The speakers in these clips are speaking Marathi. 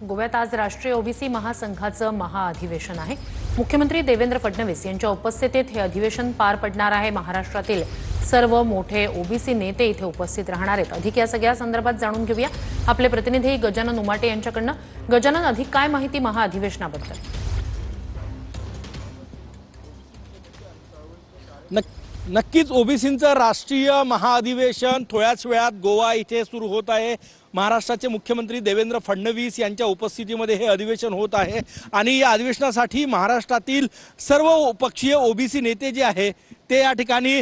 गोव्यात आज राष्ट्रीय ओबीसी महासंघाचं महाअधिवेशन आहे। मुख्यमंत्री देवेंद्र फडणवीस यांच्या उपस्थितीत हे अधिवेशन पार पडणार आहे। महाराष्ट्रातील सर्व मोठे ओबीसी नेते इथे उपस्थित राहणार आहेत। अधिक या सगळ्या संदर्भात जाणून घेऊया आपले प्रतिनिधी गजानन उमाटे यांच्याकडून। गजानन, अधिक काय माहिती महाअधिवेशनाबद्दल? नक्कीच ओबीसींचं राष्ट्रीय महाअधिवेशन थोड्याच वेळात गोवा इथे सुरू होत आहे। महाराष्ट्राचे मुख्यमंत्री देवेंद्र फडणवीस यांच्या उपस्थितीमध्ये हे अधिवेशन होत आहे आणि या अधिवेशनासाठी महाराष्ट्रातील सर्व पक्षीय ओबीसी नेते जे आहे ते या ठिकाणी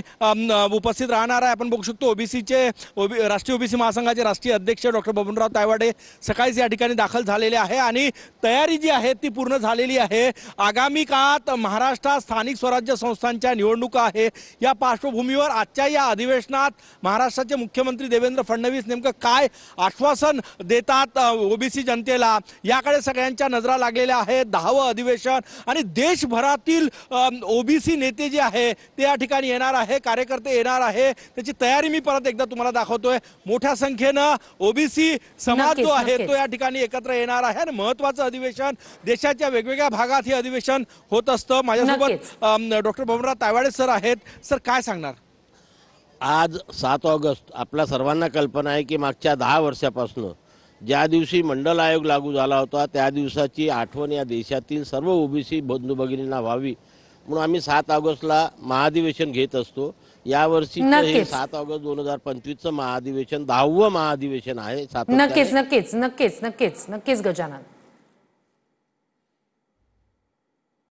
उपस्थित राहणार आहे। आपण बघू शकतो ओबीसीचे राष्ट्रीय ओबीसी महासंघाचे राष्ट्रीय अध्यक्ष डॉक्टर बबनराव तायवाडे सकाळीच या ठिकाणी दाखल झालेले आहे आणि तयारी जी आहे ती पूर्ण झालेली आहे। आगामी काळात महाराष्ट्रात स्थानिक स्वराज्य संस्थांच्या निवडणुका आहे। या पार्श्वभूमीवर आजच्या या अधिवेशनात महाराष्ट्राचे मुख्यमंत्री देवेंद्र फडणवीस नेमकं काय आश्वासन देतात ओबीसी जनतेला याकडे सगळ्यांच्या नजरा लागलेल्या आहेत। 10वं अधिवेशन आणि देशभरातील ओबीसी नेते जे आहे ते या ठिकाणी येणार आहे, कार्यकर्ते येणार आहे। त्याची तयारी मी परत एकदा तुम्हाला दाखवतोय। मोठ्या संख्येनं ओबीसी समाज जो आहे तो या ठिकाणी एकत्र येणार आहे आणि महत्त्वाचं अधिवेशन देशाच्या वेगवेगळ्या भागात हे अधिवेशन होत असतं। माझ्यासोबत डॉक्टर बबनराव तायवाडे सर आहेत। सर, काय सांगणार? आज 7 ऑगस्ट आपल्या सर्वांना कल्पना आहे की मागच्या 10 वर्षापासून ज्या दिवशी मंडल आयोग लागू झाला होता त्या दिवसाची आठवण या देशातील सर्व ओबीसी बंधू भगिनींना व्हावी म्हणून आम्ही 7 ऑगस्टला महाअधिवेशन घेत असतो। यावर्षी हे 7 ऑगस्ट 2025चं महाअधिवेशन 10वं महाअधिवेशन आहे। नक्कीच गजानन।